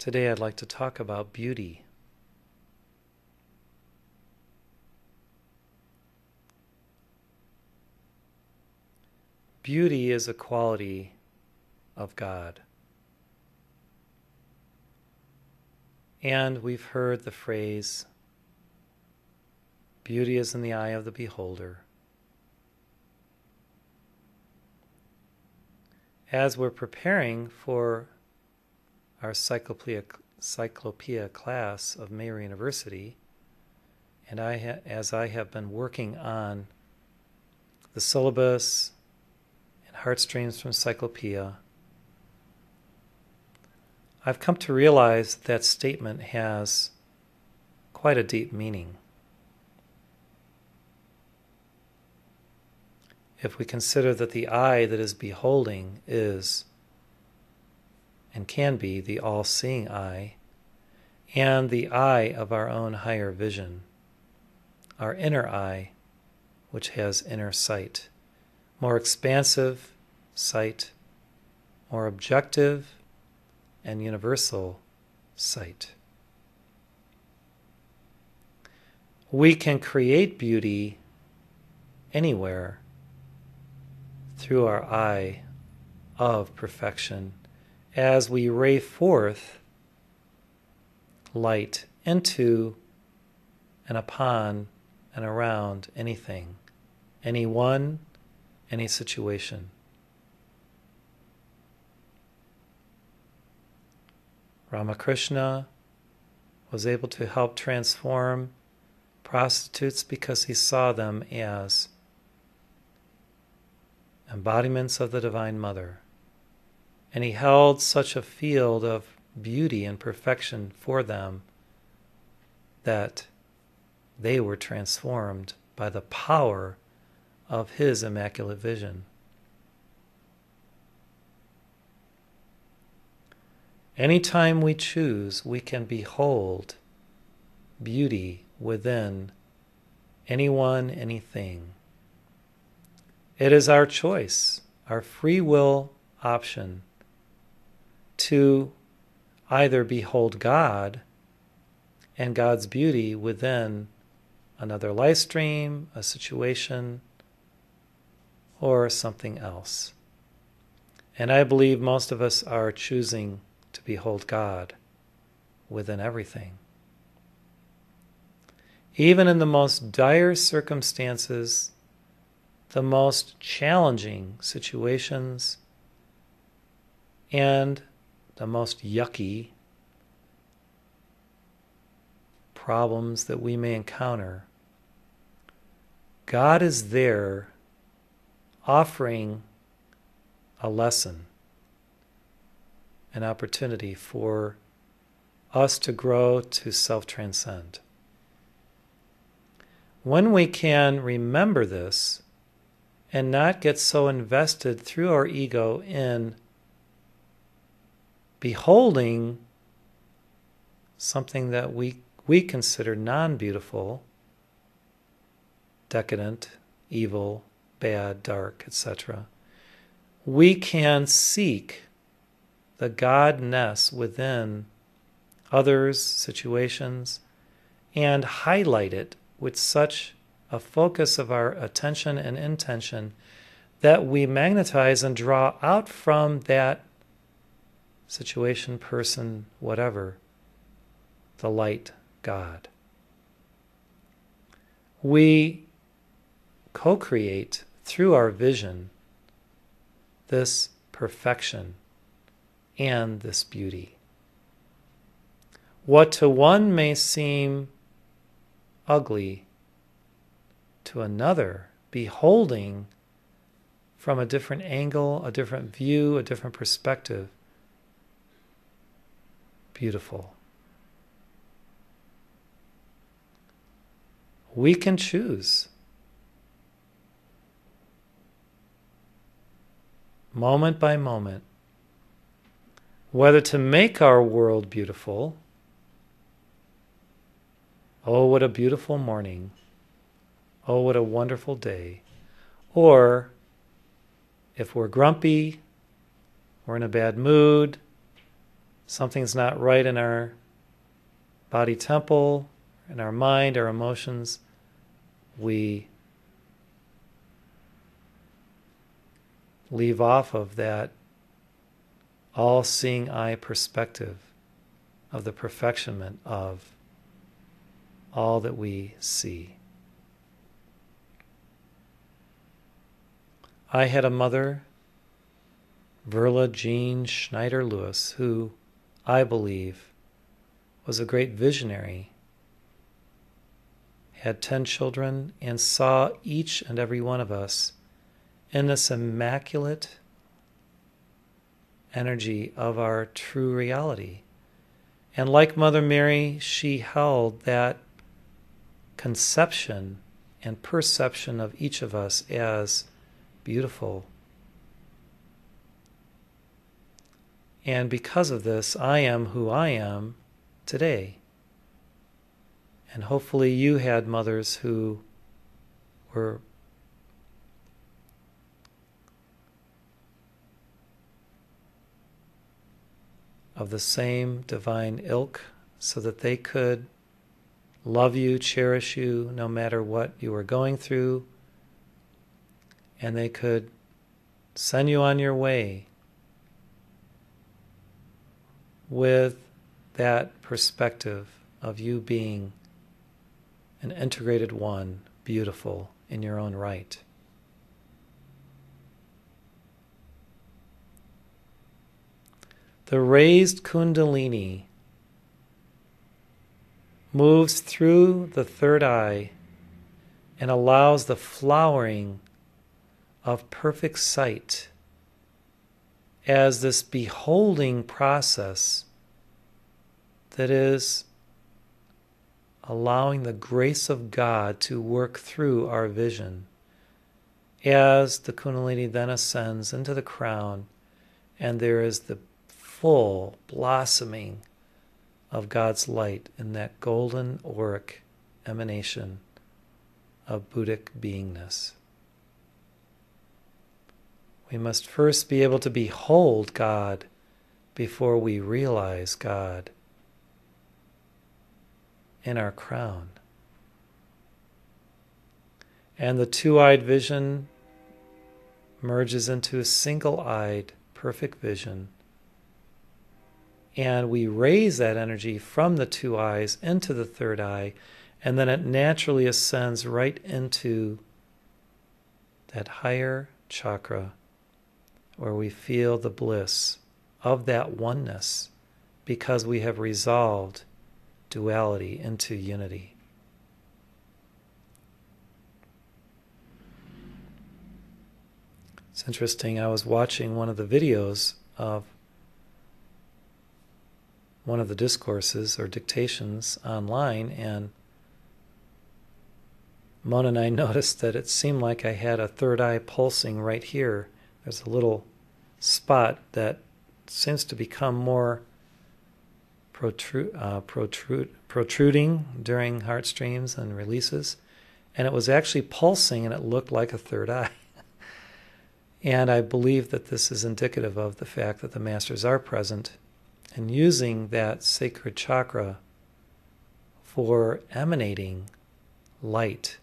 Today I'd like to talk about beauty. Beauty is a quality of God. And we've heard the phrase, beauty is in the eye of the beholder. As we're preparing for our cyclopeia class of Mayer University, and as I have been working on the syllabus and heartstrings from Cyclopeia, I've come to realize that statement has quite a deep meaning. If we consider that the eye that is beholding is and can be the all-seeing eye, and the eye of our own higher vision, our inner eye, which has inner sight, more expansive sight, more objective and universal sight. We can create beauty anywhere through our eye of perfection as we ray forth light into and upon and around anything, anyone, any situation. Ramakrishna was able to help transform prostitutes because he saw them as embodiments of the Divine Mother. And he held such a field of beauty and perfection for them that they were transformed by the power of his immaculate vision. Anytime we choose, we can behold beauty within anyone, anything. It is our choice, our free will option to either behold God and God's beauty within another life stream, a situation, or something else. And I believe most of us are choosing to behold God within everything. Even in the most dire circumstances, the most challenging situations, and the most yucky problems that we may encounter, God is there offering a lesson, an opportunity for us to grow to self-transcend. When we can remember this and not get so invested through our ego in beholding something that we consider non-beautiful, decadent, evil, bad, dark, etc., we can seek the godness within others, situations, and highlight it with such a focus of our attention and intention that we magnetize and draw out from that situation, person, whatever, the light God. We co-create through our vision this perfection and this beauty. What to one may seem ugly, to another, beholding from a different angle, a different view, a different perspective, beautiful. We can choose, moment by moment, whether to make our world beautiful. Oh, what a beautiful morning. Oh, what a wonderful day. Or, if we're grumpy, we're in a bad mood, something's not right in our body temple, in our mind, our emotions, we leave off of that all-seeing eye perspective of the perfectionment of all that we see. I had a mother, Verla Jean Schneider-Lewis, who I believe was a great visionary, had 10 children, and saw each and every one of us in this immaculate energy of our true reality. And like Mother Mary, she held that conception and perception of each of us as beautiful. And because of this, I am who I am today. And hopefully you had mothers who were of the same divine ilk, so that they could love you, cherish you, no matter what you were going through, and they could send you on your way with that perspective of you being an integrated one, beautiful in your own right. The raised Kundalini moves through the third eye and allows the flowering of perfect sight as this beholding process that is allowing the grace of God to work through our vision as the Kundalini then ascends into the crown, and there is the full blossoming of God's light in that golden auric emanation of Buddhic beingness. We must first be able to behold God before we realize God in our crown. And the two-eyed vision merges into a single-eyed perfect vision. And we raise that energy from the two eyes into the third eye, and then it naturally ascends right into that higher chakra where we feel the bliss of that oneness because we have resolved duality into unity. It's interesting, I was watching one of the videos of one of the discourses or dictations online, and Mona and I noticed that it seemed like I had a third eye pulsing right here. There's a little spot that seems to become more protruding during heartstreams and releases, and it was actually pulsing, and it looked like a third eye. And I believe that this is indicative of the fact that the masters are present and using that sacred chakra for emanating light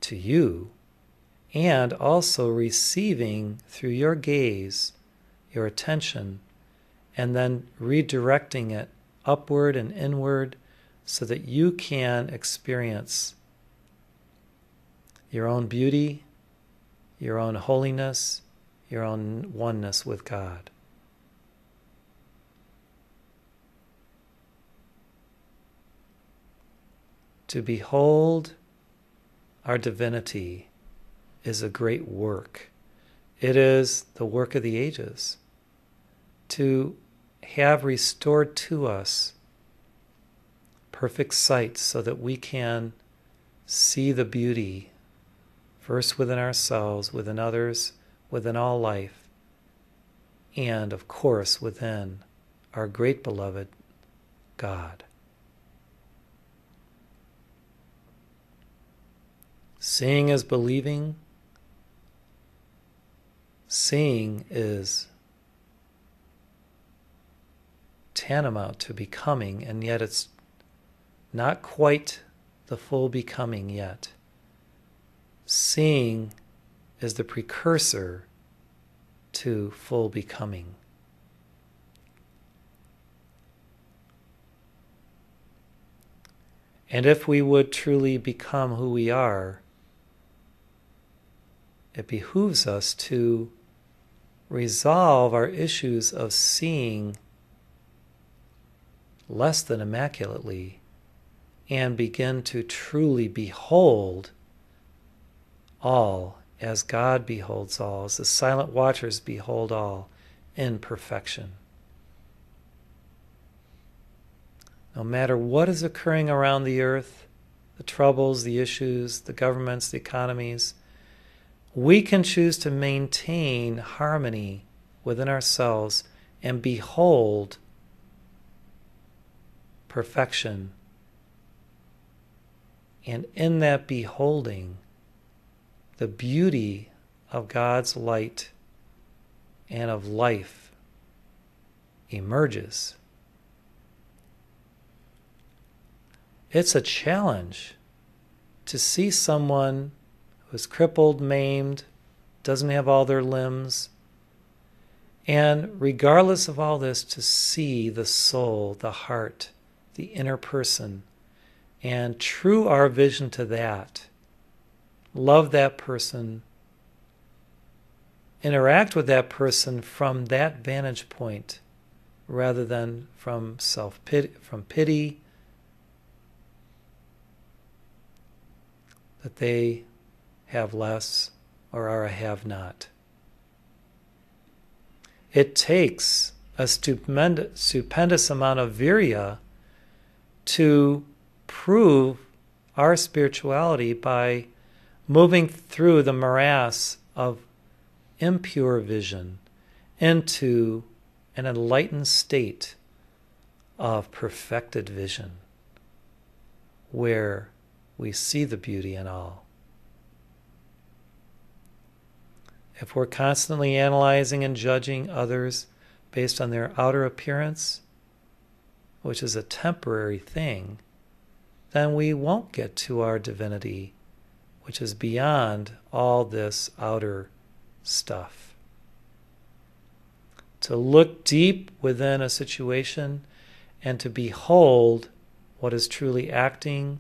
to you, and also receiving through your gaze, your attention, and then redirecting it upward and inward so that you can experience your own beauty, your own holiness, your own oneness with God. To behold our divinity is a great work. It is the work of the ages. To have restored to us perfect sight so that we can see the beauty first within ourselves, within others, within all life, and of course within our great beloved God. Seeing is believing. Seeing is tantamount to becoming, and yet it's not quite the full becoming yet. Seeing is the precursor to full becoming. And if we would truly become who we are, it behooves us to resolve our issues of seeing less than immaculately and begin to truly behold all as God beholds all, as the silent watchers behold all in perfection. No matter what is occurring around the earth, the troubles, the issues, the governments, the economies, we can choose to maintain harmony within ourselves and behold perfection. And in that beholding, the beauty of God's light and of life emerges. It's a challenge to see someone who is crippled, maimed, doesn't have all their limbs, and regardless of all this, to see the soul, the heart, the inner person, and true our vision to that. Love that person, interact with that person from that vantage point rather than from self-pity, from pity that they have less or are a have-not. It takes a stupendous amount of virya to prove our spirituality by moving through the morass of impure vision into an enlightened state of perfected vision, where we see the beauty in all. If we're constantly analyzing and judging others based on their outer appearance, which is a temporary thing, then we won't get to our divinity, which is beyond all this outer stuff. To look deep within a situation and to behold what is truly acting,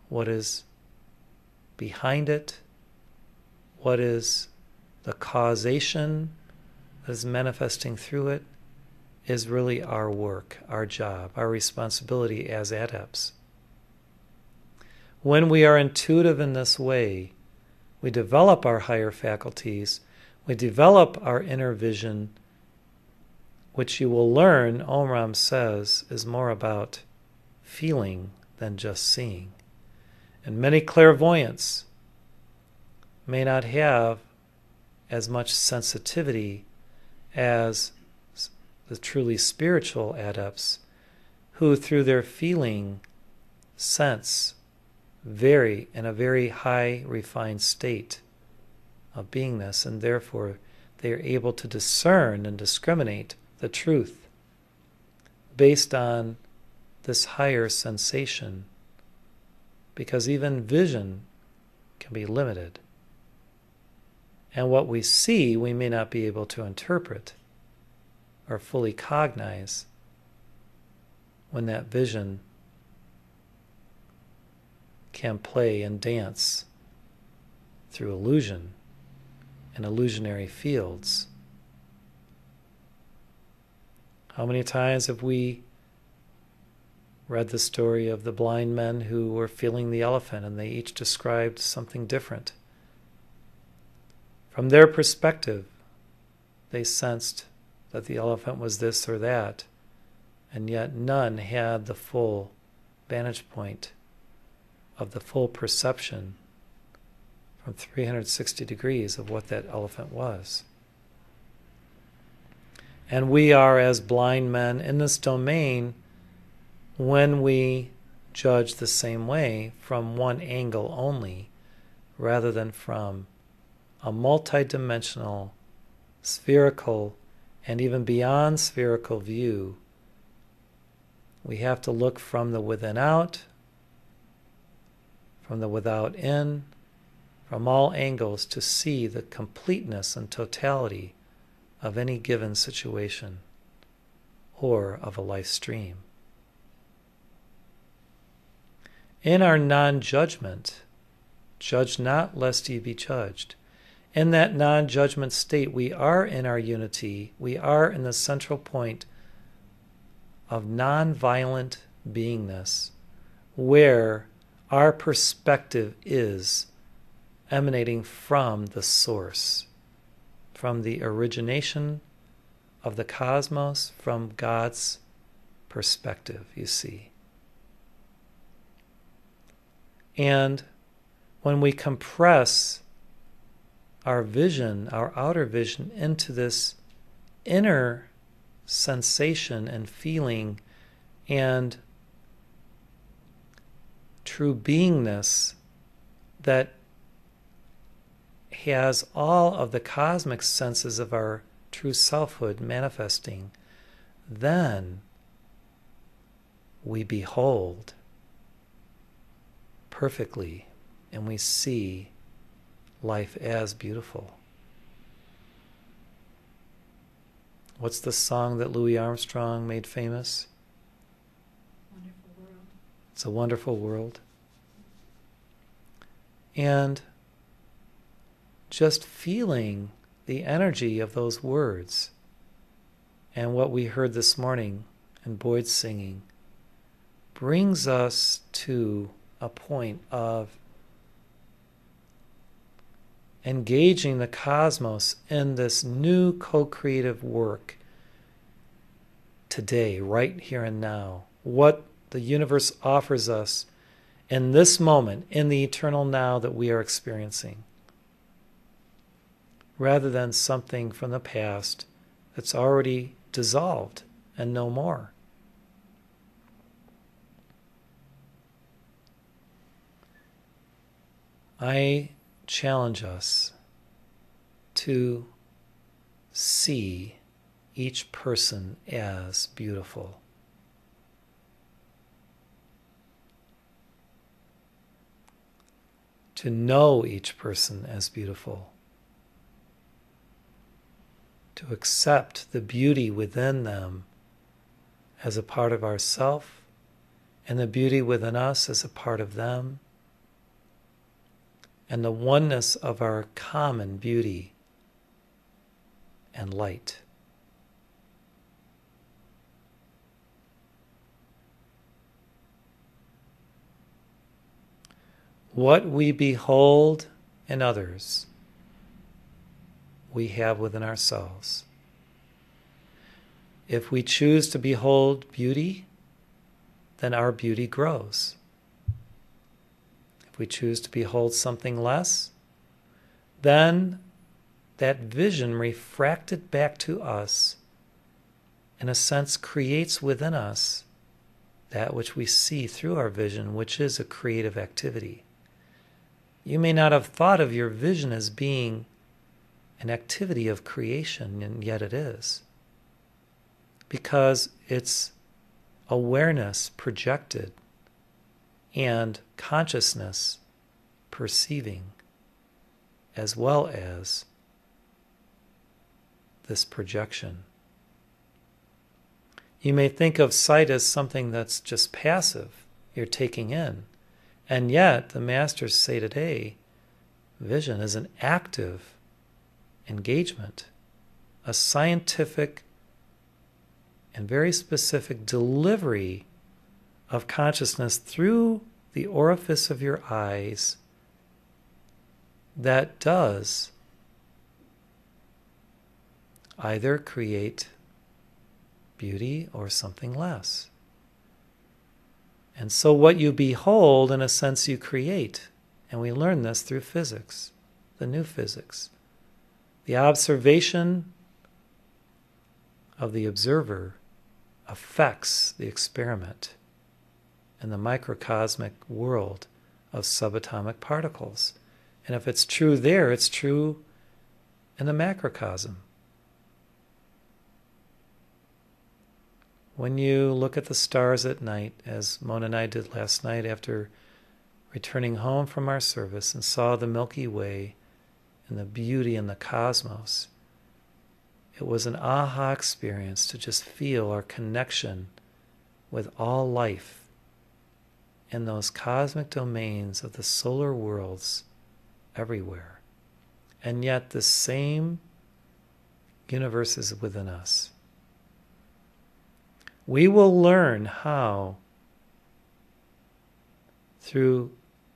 what is behind it, what is the causation that is manifesting through it, is really our work, our job, our responsibility as adepts. When we are intuitive in this way, we develop our higher faculties, we develop our inner vision, which you will learn, Omram says, is more about feeling than just seeing. And many clairvoyants may not have as much sensitivity as the truly spiritual adepts, who through their feeling sense in a very high refined state of beingness, and therefore they are able to discern and discriminate the truth based on this higher sensation, because even vision can be limited. And what we see, we may not be able to interpret or fully cognize when that vision can play and dance through illusion and illusionary fields. How many times have we read the story of the blind men who were feeling the elephant, and they each described something different? From their perspective, they sensed that the elephant was this or that, and yet none had the full vantage point of the full perception from 360 degrees of what that elephant was. And we are, as blind men in this domain, when we judge the same way from one angle only, rather than from a multidimensional, spherical, and even beyond spherical view We have to look from the within out, from the without in, from all angles to see the completeness and totality of any given situation or of a life stream. In our non-judgment, judge not lest ye be judged. In that non-judgment state, we are in our unity. We are in the central point of non-violent beingness, where our perspective is emanating from the source, from the origination of the cosmos, from God's perspective, you see. And when we compress our vision, our outer vision, into this inner sensation and feeling and true beingness that has all of the cosmic senses of our true selfhood manifesting, then we behold perfectly and we see life as beautiful. What's the song that Louis Armstrong made famous? Wonderful world. It's a wonderful world. And just feeling the energy of those words and what we heard this morning in Boyd's singing brings us to a point of engaging the cosmos in this new co-creative work today, right here and now. What the universe offers us in this moment, in the eternal now that we are experiencing, rather than something from the past that's already dissolved and no more. I challenge us to see each person as beautiful. To know each person as beautiful. To accept the beauty within them as a part of ourself, and the beauty within us as a part of them, and the oneness of our common beauty and light. What we behold in others, we have within ourselves. If we choose to behold beauty, then our beauty grows. If we choose to behold something less, then that vision refracted back to us, in a sense, creates within us that which we see through our vision, which is a creative activity. You may not have thought of your vision as being an activity of creation, and yet it is. Because it's awareness projected and consciousness perceiving, as well as this projection. You may think of sight as something that's just passive, you're taking in. And yet, the masters say today, vision is an active engagement, a scientific and very specific delivery of consciousness through the orifice of your eyes that does either create beauty or something less. And so what you behold, in a sense, you create. And we learn this through physics, the new physics. The observation of the observer affects the experiment in the microcosmic world of subatomic particles. And if it's true there, it's true in the macrocosm. When you look at the stars at night, as Mona and I did last night after returning home from our service and saw the Milky Way and the beauty in the cosmos, it was an aha experience to just feel our connection with all life in those cosmic domains of the solar worlds everywhere. And yet the same universe is within us. We will learn how, through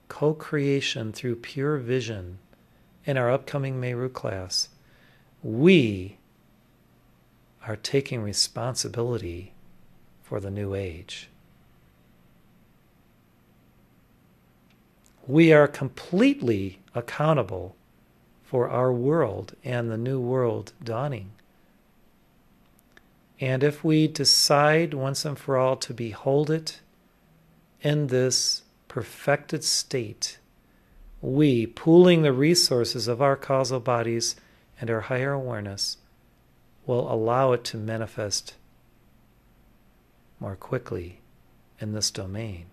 co-creation, through pure vision, in our upcoming Meru class, we are taking responsibility for the new age. We are completely accountable for our world and the new world dawning. And if we decide once and for all to behold it in this perfected state, we, pooling the resources of our causal bodies and our higher awareness, will allow it to manifest more quickly in this domain.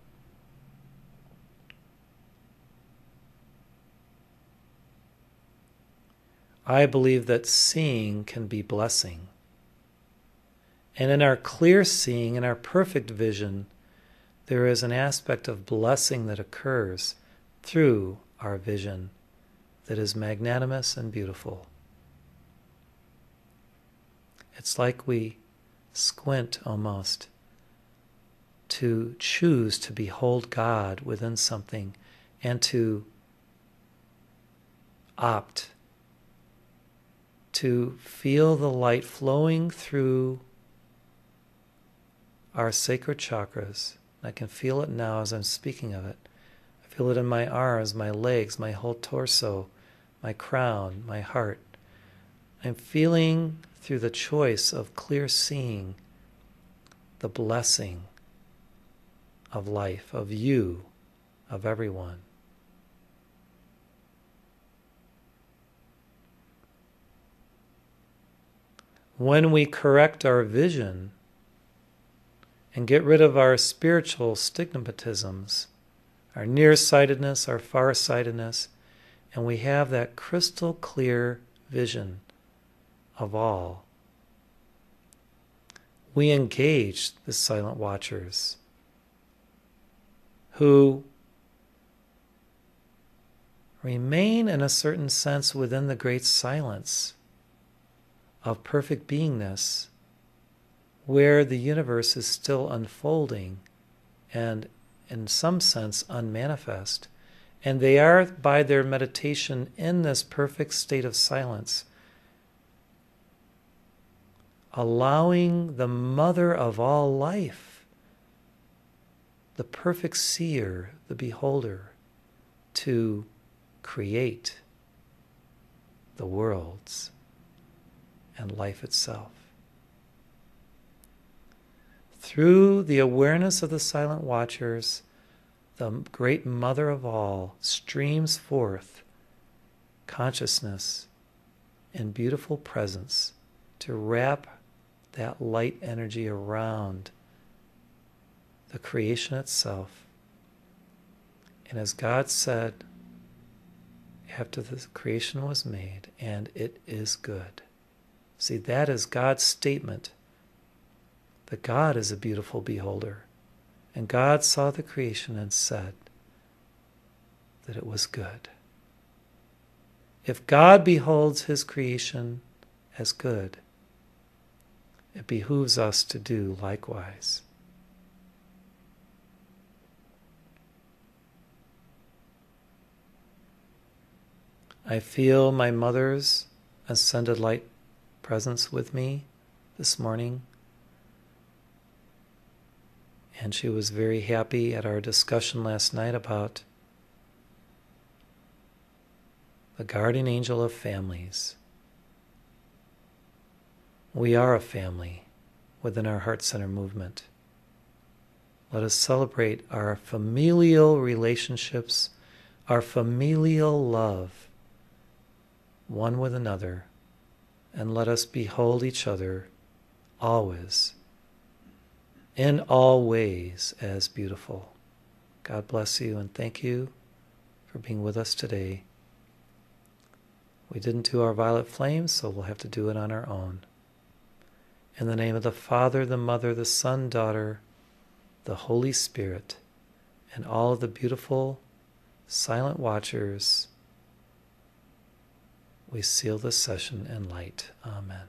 I believe that seeing can be blessing. And in our clear seeing, in our perfect vision, there is an aspect of blessing that occurs through our vision that is magnanimous and beautiful. It's like we squint almost to choose to behold God within something and to opt to feel the light flowing through our sacred chakras. I can feel it now as I'm speaking of it. I feel it in my arms, my legs, my whole torso, my crown, my heart. I'm feeling through the choice of clear seeing the blessing of life, of you, of everyone. When we correct our vision and get rid of our spiritual stigmatisms, our nearsightedness, our farsightedness, and we have that crystal clear vision of all, we engage the silent watchers who remain in a certain sense within the great silence of perfect beingness, where the universe is still unfolding and in some sense unmanifest. And they are, by their meditation in this perfect state of silence, allowing the mother of all life, the perfect seer, the beholder, to create the worlds and life itself. Through the awareness of the silent watchers, the great mother of all streams forth consciousness and beautiful presence to wrap that light energy around the creation itself. And as God said, after the creation was made, and it is good. See, that is God's statement, that God is a beautiful beholder. And God saw the creation and said that it was good. If God beholds his creation as good, it behooves us to do likewise. I feel my mother's ascended light presence with me this morning. And she was very happy at our discussion last night about the guardian angel of families. We are a family within our Heart Center movement. Let us celebrate our familial relationships, our familial love, one with another, and let us behold each other always in all ways as beautiful. God bless you and thank you for being with us today. We didn't do our violet flames, so we'll have to do it on our own. In the name of the Father, the Mother, the Son, Daughter, the Holy Spirit, and all of the beautiful silent watchers, we seal this session in light. Amen.